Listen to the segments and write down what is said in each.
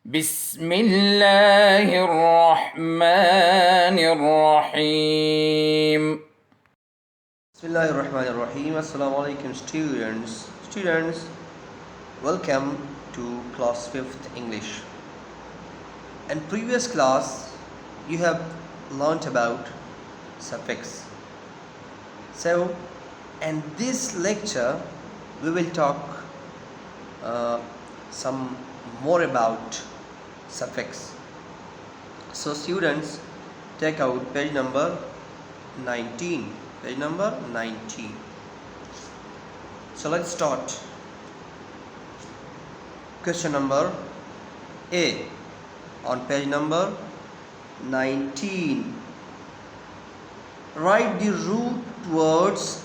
Bismillahirrahmanirrahim. Bismillahirrahmanirrahim. Assalamu alaikum students, welcome to class 5th English. In previous class you have learnt about suffix. So in this lecture we will talk some more about suffix. So students, take out page number 19. Page number 19. So let's start. Question number A on page number 19. Write the root words.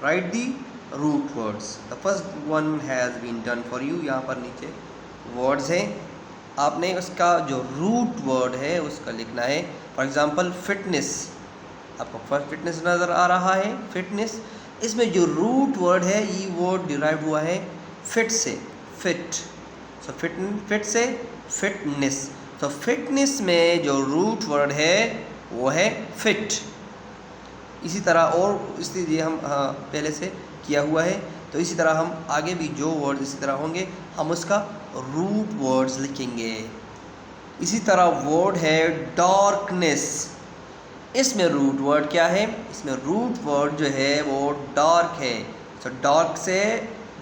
Write the root words. The first one has been done for you. यहाँ पर नीचे words है, आपने उसका जो root word है उसका लिखना है. फॉर एग्जांपल फिटनेस, आपको फर्स्ट फिटनेस नज़र आ रहा है. फिटनेस, इसमें जो रूट वर्ड है ये वर्ड डिराइव हुआ है फिट से, फिट. सो फिट से फिटनेस. तो फिटनेस में जो रूट वर्ड है वो है फिट. इसी तरह और इसलिए हम पहले से किया हुआ है, तो इसी तरह हम आगे भी जो वर्ड इसी तरह होंगे हम उसका रूट वर्ड्स लिखेंगे. इसी तरह वर्ड है डार्कनेस. इसमें रूट वर्ड क्या है? इसमें रूट वर्ड जो है वो डार्क है. तो डार्क से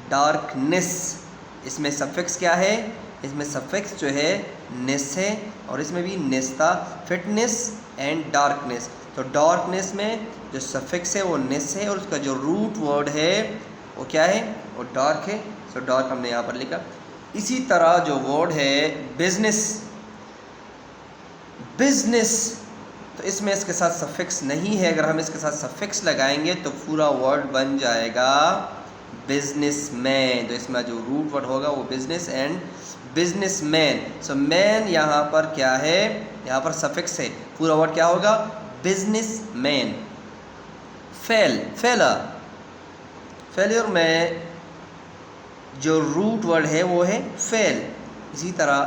डार्कनेस. इसमें सफिक्स क्या है? इसमें सफिक्स जो है नेस है, और इसमें भी नेस था. Fitness and darkness. तो डार्कनेस में जो सफिक्स है वो नेस है, और उसका जो रूट वर्ड है वो क्या है? वो डार्क है. सो डार्क हमने यहाँ पर लिखा. इसी तरह जो वर्ड है बिजनेस, बिजनेस, तो इसमें इसके साथ सफिक्स नहीं है. अगर हम इसके साथ सफिक्स लगाएंगे तो पूरा वर्ड बन जाएगा बिजनेसमैन. तो इसमें जो रूट वर्ड होगा वो business and businessman. So man यहाँ पर क्या है? यहाँ पर सफिक्स है. पूरा वर्ड क्या होगा? बिजनेसमैन. फेलर, फेलियर में जो रूट वर्ड है वो है फेल. इसी तरह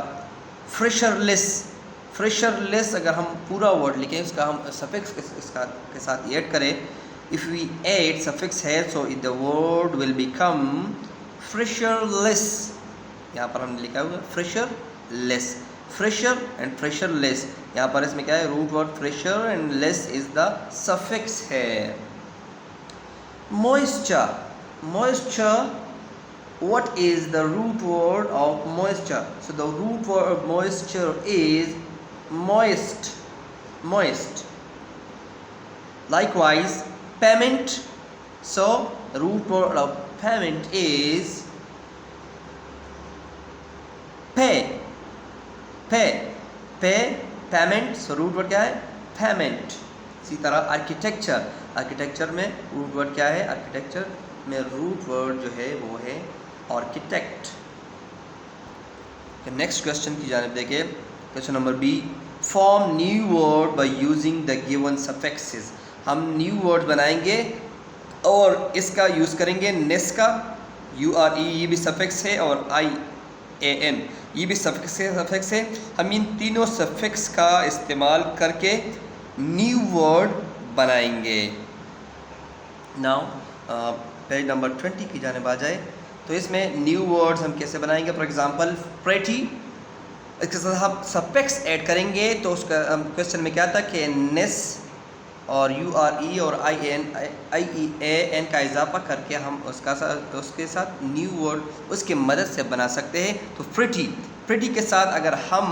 फ्रेशरलेस, फ्रेशरलेस अगर हम पूरा वर्ड लिखें उसका हम सफिक्स के साथ ऐड करें, इफ़ वी ऐड सफिक्स है so the word will become fresherless. यहाँ पर हमने लिखा हुआ फ्रेशरलेस. Fresher and फ्रेशरलेस. यहाँ पर इसमें क्या है? Root word fresher and less is the suffix है. Moisture, moisture, what is the root word of moisture? So the root word of moisture is moist, moist. Likewise payment, so the root word of payment is pay, pay, pay, payment. So root word क्या है? payment. इसी तरह architecture, architecture में root word क्या है? architecture में root word जो है वो है आर्किटेक्ट. नेक्स्ट क्वेश्चन की जानिब देखिए. Question number B. Form new word by using the given suffixes. हम न्यू वर्ड बनाएंगे और इसका यूज़ करेंगे नेस का. URE ये भी सफिक्स है, और IAN ये भी सफिक्स है. हम इन तीनों सफिक्स का इस्तेमाल करके न्यू वर्ड बनाएंगे. नाउ पेज नंबर 20 की जानिब आ जाए. तो इसमें न्यू वर्ड्स हम कैसे बनाएंगे? फॉर एग्जांपल प्रेटी, इसके साथ हम सफिक्स ऐड करेंगे. तो उसका क्वेश्चन में क्या था कि नेस और URE और IAN का इजाफा करके हम उसके साथ न्यू वर्ड उसकी मदद से बना सकते हैं. तो प्रेटी, प्रेटी के साथ अगर हम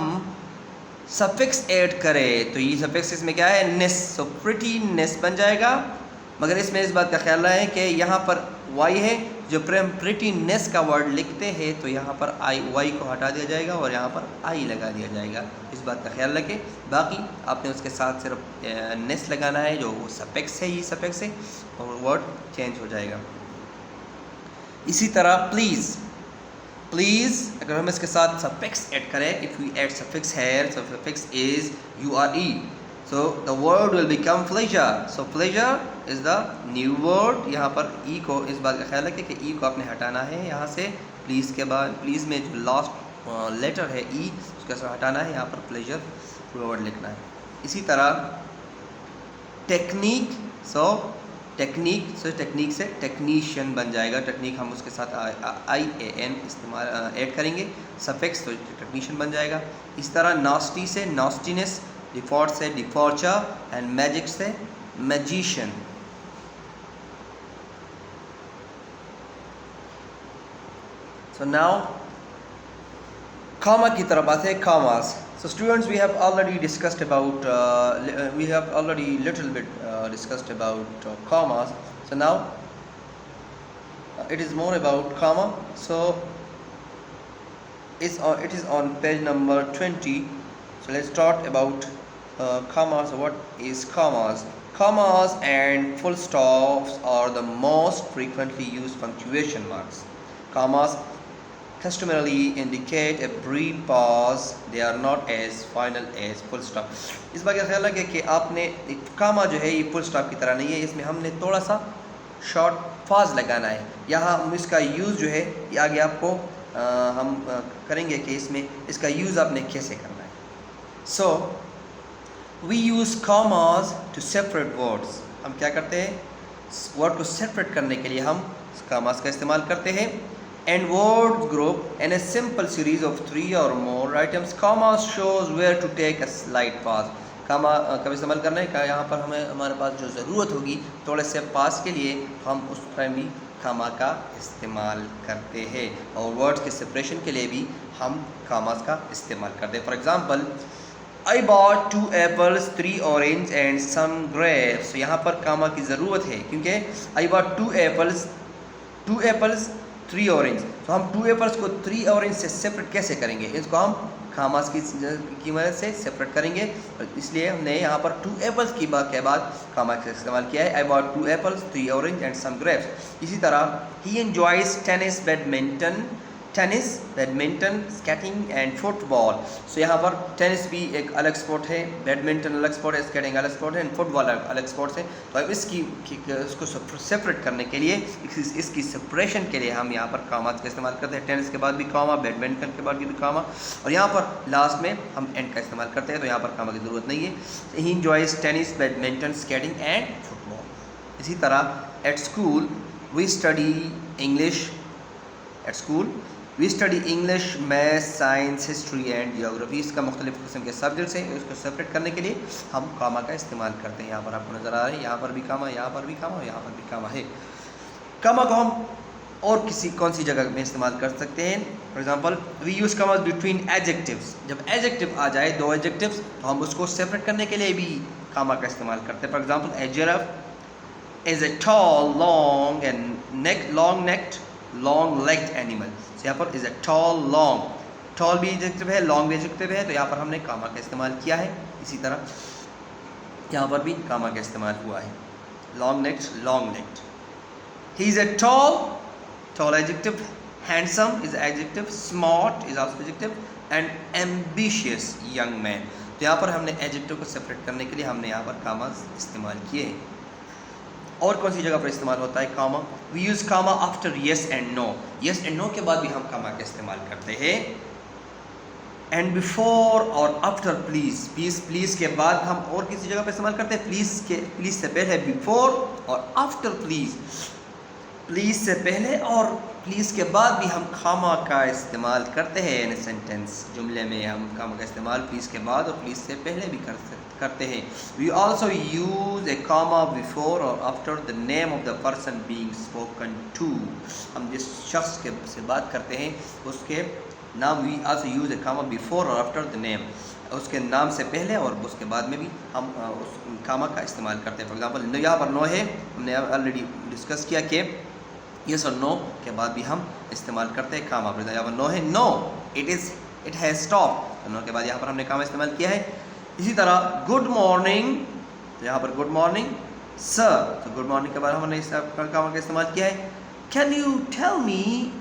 सफिक्स ऐड करें तो ये सफिक्स इसमें क्या है? नेस. तो प्रेटी नेस बन जाएगा. मगर इसमें इस बात का ख्याल रहे कि यहाँ पर वाई है, जो प्रेटीनेस का वर्ड लिखते हैं तो यहाँ पर वाई को हटा दिया जाएगा और यहाँ पर आई लगा दिया जाएगा. इस बात का ख्याल रखें. बाकी आपने उसके साथ सिर्फ नेस लगाना है, जो सफिक्स है, ये सफिक्स है, और वर्ड चेंज हो जाएगा. इसी तरह प्लीज़, प्लीज़ अगर हम इसके साथ सफिक्स ऐड करें, if we add suffix here, so suffix is URE, so the word will become pleasure. So pleasure is the new word. यहाँ पर ई को, इस बात का ख्याल रखें कि ई को आपने हटाना है यहाँ से. प्लीज़ के बाद, प्लीज़ में जो लास्ट लेटर है ई, उसका से हटाना है, यहाँ पर प्लेजर वर्ड लिखना है। इसी तरह टेक्निक, टेक्निक से टेक्नीशियन बन जाएगा। टेक्निक हम उसके साथ IAN इस्तेमाल ऐड करेंगे, सफिक्स, तो टेक्नीशियन बन जाएगा। इस तरह नास्टी से नास्टीनेस, डिफॉल्ट से डिफॉर्चर, एंड मैजिक से मैजिशियन। सो नाउ comma की तरफ आते हैं, commas. So students, we have already discussed about little bit discussed about commas. So now it is more about comma. So it is on page number 20. So let's talk about commas. What is commas? Commas and full stops are the most frequently used punctuation marks. Commas customarily indicate a brief pause. They are not as final as full stop. इस बात का ख्याल रखें कि आपने कामा जो है ये फुल स्टॉप की तरह नहीं है, इसमें हमने थोड़ा सा शॉर्ट पॉज लगाना है। यहाँ हम इसका यूज़ जो है ये आगे आपको हम करेंगे कि इसमें इसका यूज़ आपने कैसे करना है। So we use commas to separate words. हम क्या करते हैं, वर्ड को सेपरेट करने के लिए हम commas का इस्तेमाल करते हैं। And word group in a simple series of 3 or more items, comma shows where to take a slight pause. comma कब इस्तेमाल करना है, यहाँ पर हमें हमारे पास जो ज़रूरत होगी थोड़े से पास के लिए हम उस टाइम भी comma का इस्तेमाल करते हैं, और वर्ड्स के सेपरेशन के लिए भी हम commas का इस्तेमाल करते हैं। For example, I bought 2 apples, 3 orange and some grapes. यहाँ पर comma की ज़रूरत है क्योंकि I bought 2 apples 3 ऑरेंज। तो हम 2 एप्पल्स को 3 ऑरेंज से सेपरेट कैसे करेंगे, इसको हम कामास की मदद से सेपरेट करेंगे, इसलिए हमने यहाँ पर 2 एप्पल्स की बात के बाद कामा का इस्तेमाल किया है। I bought 2 apples 3 orange and some grapes. इसी तरह ही enjoys tennis, badminton, skating and football. So यहाँ पर टेनिस भी एक अलग स्पोर्ट है, बैडमिंटन अलग स्पोर्ट है, स्केटिंग अलग स्पोर्ट है, एंड फुटबॉल अलग स्पोर्ट्स है। तो अब इसको सेपरेट करने के लिए, इसकी सेपरेशन के लिए हम यहाँ पर कामास का इस्तेमाल करते हैं। टेनिस के बाद भी कामा, बैडमिंटन के बाद भी कामा, और यहाँ पर लास्ट में हम एंड का इस्तेमाल करते हैं, तो यहाँ पर कामा की ज़रूरत नहीं है। He enjoys tennis, badminton, skating and football. इसी तरह at school we study English, we study English, math, science, history and geography. इसका मुख्तलिफ किस्म के सब्जेक्ट्स हैं, इसको सेपरेट करने के लिए हम कामा का इस्तेमाल करते हैं। यहाँ पर आपको नज़र आ रहा है, यहाँ पर भी कामा, यहाँ पर भी कामा, यहाँ पर भी कामा है। कामा को हम और कौन सी जगह में इस्तेमाल कर सकते हैं। फॉर एग्जांपल, वी यूज़ कामास बिटवीन एडजेक्टिव्स। जब एडजेक्टिव आ जाए, 2 एडजेक्टिव्स, तो हम उसको सेपरेट करने के लिए भी कामा का इस्तेमाल करते हैं। For example, a giraffe is a tall, long legged animal. यहाँ पर is a tall, long, tall भी एडजेक्टिव है, लॉन्ग भी एडजेक्टिव है, तो यहाँ पर हमने कामा का इस्तेमाल किया है। इसी तरह यहाँ पर भी कामा का इस्तेमाल हुआ है। Long legged. He is a toll adjective, handsome is adjective, smart is also adjective, and ambitious young man. तो यहाँ पर हमने एडजेक्टिव को सेपरेट करने के लिए हमने यहाँ पर कामा इस्तेमाल किए। और कौन सी जगह पर इस्तेमाल होता है comma? We use comma after yes and no. Yes and no के बाद भी हम कामा का इस्तेमाल करते हैं। एंड बिफोर और आफ्टर प्लीज़ के बाद हम और किसी जगह पर इस्तेमाल करते हैं। प्लीज़ से पहले बिफोर, और आफ्टर प्लीज़ से पहले और प्लीज़ के बाद भी हम कामा का इस्तेमाल करते हैं। इन सेंटेंस, जुमले में हम कामा का इस्तेमाल प्लीज़ के बाद और प्लीज़ से पहले भी करते हैं। We also use a comma before और after the name of the person being spoken to. हम जिस शख्स से बात करते हैं उसके नाम, we also use a comma before और आफ्टर द नेम, उसके नाम से पहले और उसके बाद में भी हम उस कामा का इस्तेमाल करते हैं। फॉर एग्जाम्पल, यहाँ पर नो है, हमने ऑलरेडी डिस्कस किया कि यस और नो के बाद भी हम इस्तेमाल करते हैं कामा। पर यहाँ पर नो है, नो इट हैज़ स्टॉप, तो नो के बाद यहाँ पर हमने कामा इस्तेमाल किया है। इसी तरह गुड मॉर्निंग, तो यहाँ पर गुड मॉर्निंग सर, तो गुड मॉर्निंग के बाद हमने इस कामा का इस्तेमाल किया है। Can you tell me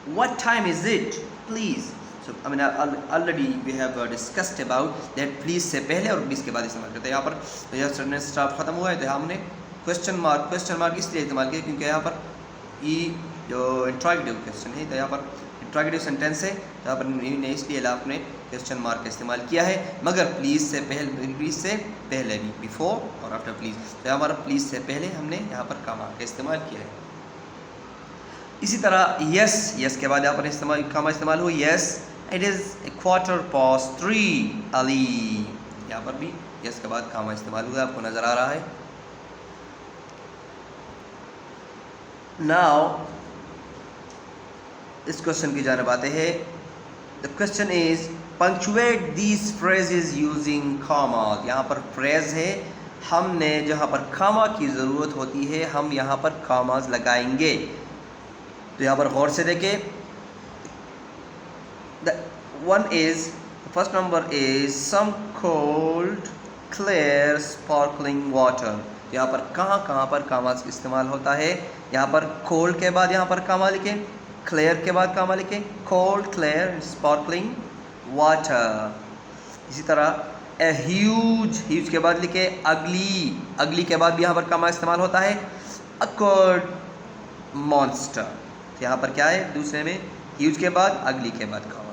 what time is it please. So I mean already we have discussed about that please से पहले और प्लीज़ के बाद इस्तेमाल करते हैं। यहाँ पर तो यह सडन स्टॉप ख़त्म हुआ है, तो हमने क्वेश्चन मार्क इसलिए इस्तेमाल किया क्योंकि यहाँ पर ये जो इंट्रोगेटिव क्वेश्चन है, तो यहाँ पर इंट्रोगेटिव सेंटेंस है, तो यहाँ पर ने इसलिए आपने क्वेश्चन मार्क का इस्तेमाल किया है, मगर प्लीज़ से पहले भी, बिफोर और आफ्टर प्लीज़, तो हमारा प्लीज़ से पहले हमने यहाँ पर कामा का इस्तेमाल किया है। इसी तरह यस के बाद यहाँ पर कामा इस्तेमाल हुआ, यस इट इज़ 3:15 अली, यहाँ पर भी यस के बाद कामा इस्तेमाल हुआ, आपको नज़र आ रहा है। नाउ इस क्वेश्चन की जानिब आते हैं। The question is punctuate these phrases using commas. यहाँ पर फ्रेज है, हमने जहाँ पर कामा की ज़रूरत होती है हम यहाँ पर कॉमास लगाएंगे। तो यहाँ पर गौर से देखें, the first number is some cold clear sparkling water. यहाँ पर कहाँ पर कामास इस्तेमाल होता है, यहाँ पर कोल्ड के बाद यहाँ पर कामा लिखें, क्लियर के बाद कामा लिखें, कोल्ड क्लियर स्पार्कलिंग वाटर। इसी तरह ए ह्यूज के बाद लिखे अगली के बाद भी यहाँ पर कामा इस्तेमाल होता है, अकॉर्ड मॉन्स्टर। तो यहाँ पर क्या है, दूसरे में ह्यूज के बाद अगली के बाद कामा।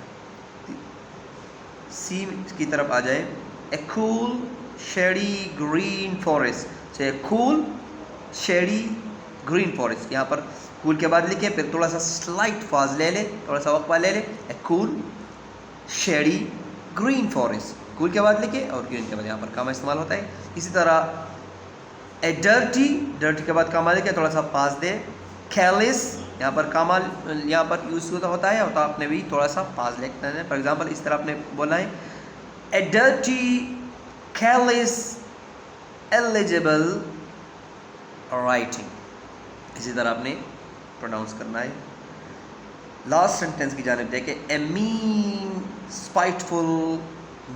सी की तरफ आ जाए, a cool shady green forest. तो a cool shady green forest, यहाँ पर कूल के बाद लिखे, फिर थोड़ा सा स्लाइट फाज ले ले, थोड़ा सा वक्फा ले ले, ए cool shady green forest, cool के बाद लिखे और ग्रीन के बाद यहाँ पर कामा इस्तेमाल होता है। इसी तरह ए डर्टी के बाद कामा लिखे, थोड़ा सा पास दे, कैलिस यहाँ पर कामा यहाँ पर यूज होता है, तो आपने भी थोड़ा सा पास लिखना है। फॉर एग्जांपल इस तरह आपने बोला है, ए डर्टी कैलिस एलिजिबल राइटिंग, इसी तरह आपने प्रोनाउंस करना है। लास्ट सेंटेंस की जानिब देखें, ए मीन स्पाइटफुल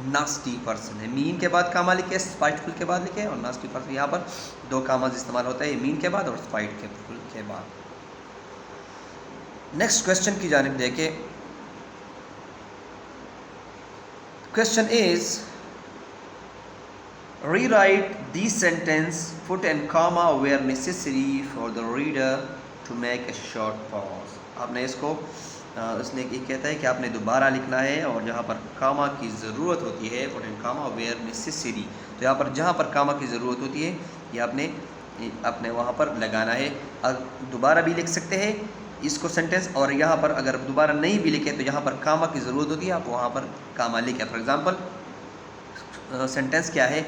नास्टी पर्सन है, मीन के बाद कामा लिखे, स्पाइटफुल के बाद लिखे और नास्टी पर्सन, यहाँ पर दो कामाज इस्तेमाल होता है, मीन के बाद और स्पाइटफुल के बाद। नेक्स्ट क्वेश्चन की जानिब देखें। Question is rewrite this sentence, put and comma where necessary for the reader to make a short pause। आपने इसको उसने ये कहता है कि आपने दोबारा लिखना है और जहाँ पर कामा की ज़रूरत होती है, put and comma where necessary, तो यहाँ पर जहाँ पर कामा की ज़रूरत होती है ये आपने वहाँ पर लगाना है। दोबारा भी लिख सकते हैं इसको सेंटेंस, और यहाँ पर अगर दोबारा नहीं भी लिखे तो यहाँ पर कामा की ज़रूरत होती है, आप वहाँ पर कामा लिखें। फॉर एग्जांपल सेंटेंस क्या है,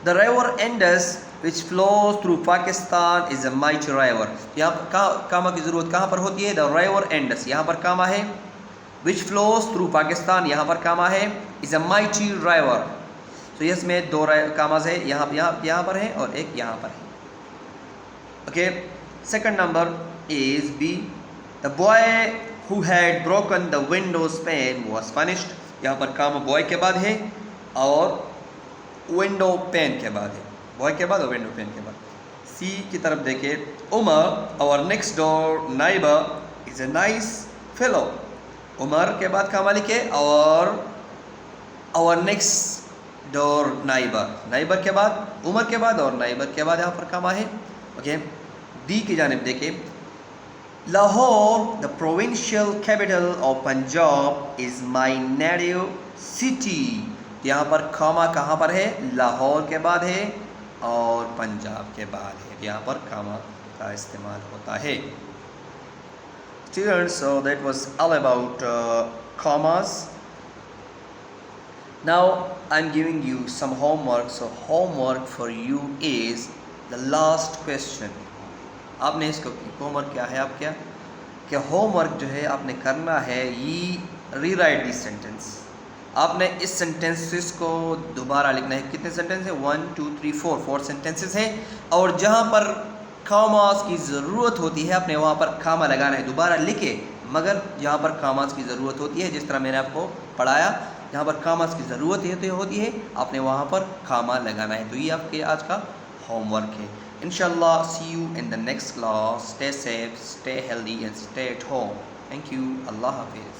the river Indus which flows through Pakistan is a mighty river. यहाँ पर कामा की ज़रूरत कहाँ पर होती है, द रिवर इंडस, यहाँ पर कामा है, विच फ्लोज थ्रू पाकिस्तान, यहाँ पर कामा है, इज़ अ माइटी रिवर। तो इसमें दो कामाज है, यहाँ पर है और एक यहाँ पर है। Okay, second number is B, the boy who had broken the windows pane was punished. यहाँ पर कामा बॉय के बाद है और विंडो पेन के बाद है, बॉय के बाद और विंडो पेन के बाद। सी की तरफ देखिए, Umar our next door neighbour is a nice fellow. Umar के बाद कामा लिखे और आवर नेक्स्ट डोर नाइबर के बाद उमर के बाद और नाइबर के बाद यहाँ पर कामा है। ओके, डी की जानिब देखिए, Lahore the provincial capital of Punjab is my native city. यहाँ पर कामा कहाँ पर है, लाहौर के बाद है और पंजाब के बाद है, यहाँ पर कामा का इस्तेमाल होता है। Students, so that was all about commas. Now I'm giving you some homework. So homework for you is the last question. आपने इसको होमवर्क क्या है, आप क्या होमवर्क जो है आपने करना है, ये रीराइट दिस सेंटेंस। आपने इस सेंटेंसेस को दोबारा लिखना है। कितने सेंटेंस हैं, 1 2 3 4 सेंटेंसेस हैं, और जहाँ पर कामास की ज़रूरत होती है आपने वहाँ पर कामा लगाना है। दोबारा लिखे, मगर जहाँ पर कामास की ज़रूरत होती है, जिस तरह मैंने आपको पढ़ाया, जहाँ पर कामास की ज़रूरत होती है आपने वहाँ पर कामा लगाना है। तो ये आपके आज का होमवर्क है। इंशाल्लाह see you in the next class. Stay safe, stay healthy and stay at home. Thank you. अल्लाह हाफिज़।